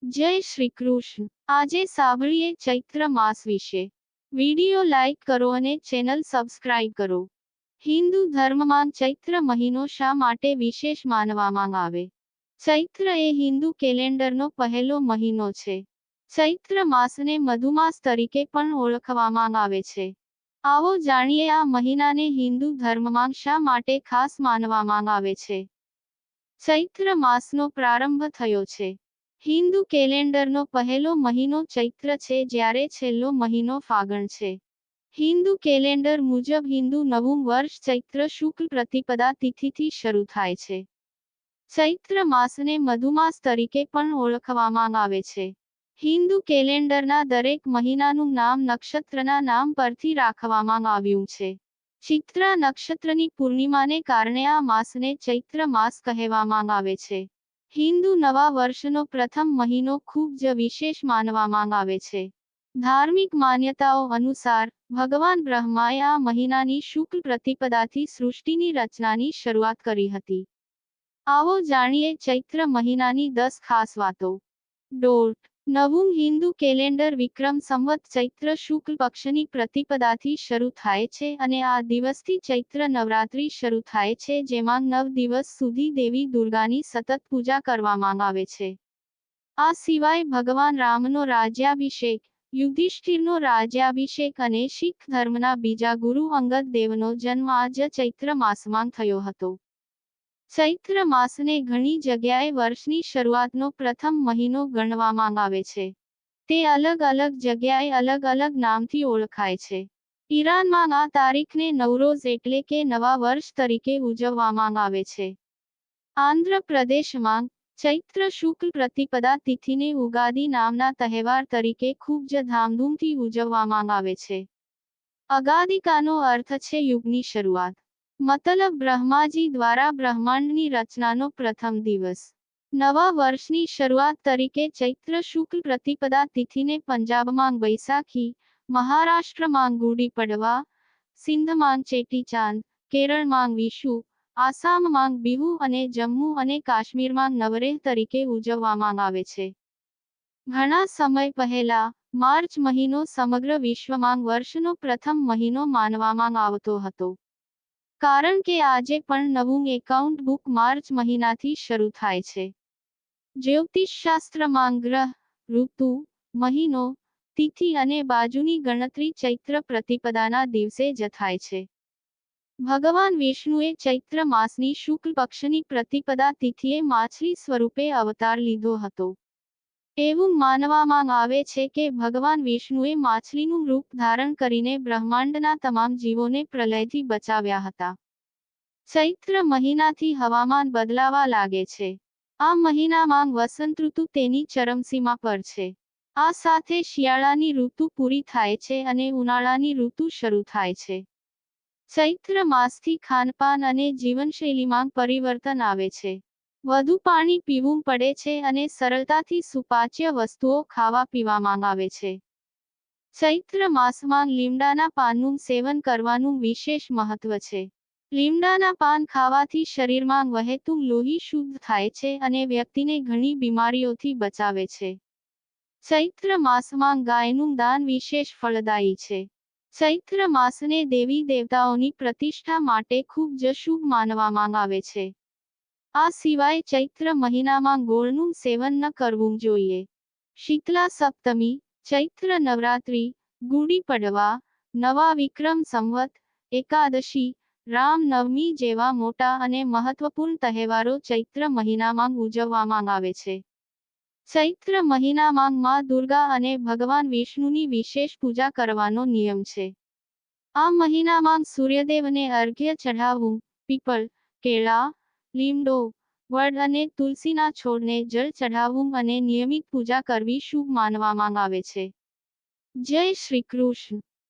જય શ્રી કૃષ્ણ। આજે સાંભળીએ ચૈત્ર માસ વિશે। વિડિયો લાઈક કરો અને ચેનલ સબસ્ક્રાઇબ કરો। હિન્દુ ધર્મમાં ચૈત્ર મહિનો શા માટે વિશેષ માનવામાં આવે? ચૈત્ર એ હિન્દુ કેલેન્ડરનો પહેલો મહિનો છે। ચૈત્ર માસને મધુમાસ તરીકે પણ ઓળખવામાં આવે છે। આવો જાણીએ આ મહિનાને હિન્દુ ધર્મમાં શા માટે ખાસ માનવામાં આવે છે। ચૈત્ર માસનો પ્રારંભ થયો છે। હિન્દુ કેલેન્ડરનો પહેલો મહિનો ચૈત્ર છે જ્યારે છેલ્લો મહિનો ફાગણ છે। હિન્દુ કેલેન્ડર મુજબ હિન્દુ નવું વર્ષ ચૈત્ર શુક્લ પ્રતિપદા તિથિથી શરૂ થાય છે। ચૈત્ર માસને મધુમાસ તરીકે પણ ઓળખવામાં આવે છે। હિન્દુ કેલેન્ડરના દરેક મહિનાનું નામ નક્ષત્રના નામ પરથી રાખવામાં આવ્યું છે। ચિત્રા નક્ષત્રની પૂર્ણિમાને કારણે આ માસને ચૈત્ર માસ કહેવામાં આવે છે। હિન્દુ નવા વર્ષનો પ્રથમ મહિનો ખૂબ જ વિશેષ માનવામાં આવે છે। ધાર્મિક માન્યતાઓ અનુસાર ભગવાન બ્રહ્માએ આ મહિનાની શુક્લ પ્રતિપદાથી સૃષ્ટિની રચનાની શરૂઆત કરી હતી। આવો જાણીએ ચૈત્ર મહિનાની 10 ખાસ વાતો। નવું હિન્દુ કેલેન્ડર વિક્રમ સંવત ચૈત્ર શુક્લ પક્ષની પ્રતિપદાથી શરૂ થાય છે અને આ દિવસથી ચૈત્ર નવરાત્રિ શરૂ થાય છે જેમાં 9 દિવસ સુધી દેવી દુર્ગાની સતત પૂજા કરવામાં આવે છે। આ સિવાય ભગવાન રામનો રાજ્યાભિષેક, યુધિષ્ઠિરનો રાજ્યાભિષેક અને શીખ ધર્મના બીજા ગુરુ અંગદ દેવનો જન્મ આ જ ચૈત્ર માસમાં થયો હતો। ચૈત્ર માસને ઘણી જગ્યાએ વર્ષની શરૂઆતનો પ્રથમ મહિનો ગણવામાં આવે છે। તે અલગ અલગ જગ્યાએ અલગ અલગ નામથી ઓળખાય છે। ઈરાનમાં આ તારીખને નવરોઝ એટલે કે નવા વર્ષ તરીકે ઉજવવામાં આવે છે। આંધ્ર પ્રદેશમાં ચૈત્ર શુક્લ પ્રતિપદા તિથિને ઉગાદી નામના તહેવાર તરીકે ખૂબ જ ધામધૂમથી ઉજવવામાં આવે છે। અગાદિકાનો અર્થ છે યુગની શરૂઆત, મતલબ બ્રહ્માજી દ્વારા બ્રહ્માંડની રચનાનો પ્રથમ દિવસ। નવા વર્ષની શરૂઆત તરીકે ચૈત્ર શુક્લ પ્રતિપદા તિથિને પંજાબમાં બૈસાખી, મહારાષ્ટ્રમાં ગુડી પડવા, સિંધમાં ચેટીચાંદ, કેરળમાં વિશુ, આસામમાં બિહુ અને જમ્મુ અને કાશ્મીરમાં નવરેહ તરીકે ઉજવવામાં આવે છે। ઘણા સમય પહેલા માર્ચ મહિનો સમગ્ર વિશ્વમાં વર્ષનો પ્રથમ મહિનો માનવામાં આવતો હતો, કારણ કે આજે પણ નવું એકાઉન્ટ બુક માર્ચ મહિનાથી શરૂ થાય છે। જ્યોતિષશાસ્ત્રમાં ગ્રહ, ઋતુ, મહિનો, તિથિ અને બાજુની ગણતરી ચૈત્ર પ્રતિપદાના દિવસે જ થાય છે। ભગવાન વિષ્ણુએ ચૈત્ર માસની શુક્લ પક્ષની પ્રતિપદા તિથિએ માછલી સ્વરૂપે અવતાર લીધો હતો। એવું માનવામાં આવે છે કે ભગવાન વિષ્ણુએ માછલીનું રૂપ ધારણ કરીને બ્રહ્માંડના તમામ જીવોને પ્રલયથી બચાવ્યા હતા। ચૈત્ર મહિનાથી હવામાન બદલાવા લાગે છે। આ મહિનામાં વસંતઋતુ તેની ચરમસીમા પર છે। આ સાથે શિયાળાની ઋતુ પૂરી થાય છે અને ઉનાળાની ઋતુ શરૂ થાય છે। ચૈત્ર માસથી ખાનપાન અને જીવનશૈલીમાં પરિવર્તન આવે છે। વધુ પાણી પીવું પડે છે અને સરળતાથી સુપાચ્ય વસ્તુઓ ખાવા પીવામાં આવે છે। ચૈત્ર માસમાં લીમડાના પાનનું સેવન કરવાનું વિશેષ મહત્વ છે। લીમડાના પાન ખાવાથી શરીરમાં વહેતું લોહી શુદ્ધ થાય છે અને વ્યક્તિને ઘણી બીમારીઓથી બચાવે છે। ચૈત્ર માસમાં ગાયનું દાન વિશેષ ફળદાયી છે। ચૈત્ર માસને દેવી દેવતાઓની પ્રતિષ્ઠા માટે ખૂબ જ શુભ માનવામાં આવે છે। આ સિવાય ચૈત્ર મહિનામાં ગોળનું સેવન ન કરવું જોઈએ। શીતલા સપ્તમી, ચૈત્ર નવરાત્રિ, ગુડી પડવા, નવા વિક્રમ સંવત, એકાદશી, રામ નવમી જેવા મોટા અને મહત્વપૂર્ણ તહેવારો ચૈત્ર મહિનામાં ઉજવવામાં આવે છે। ચૈત્ર મહિનામાં માં દુર્ગા અને ભગવાન વિષ્ણુની વિશેષ પૂજા કરવાનો નિયમ છે। આ મહિનામાં સૂર્યદેવને અર્ઘ્ય ચઢાવવું, પીપળ, કેળા, લીમડો, વડ અને તુલસીના છોડને જળ ચઢાવવું અને નિયમિત પૂજા કરવી શુભ માનવામાં આવે છે। જય શ્રી કૃષ્ણ।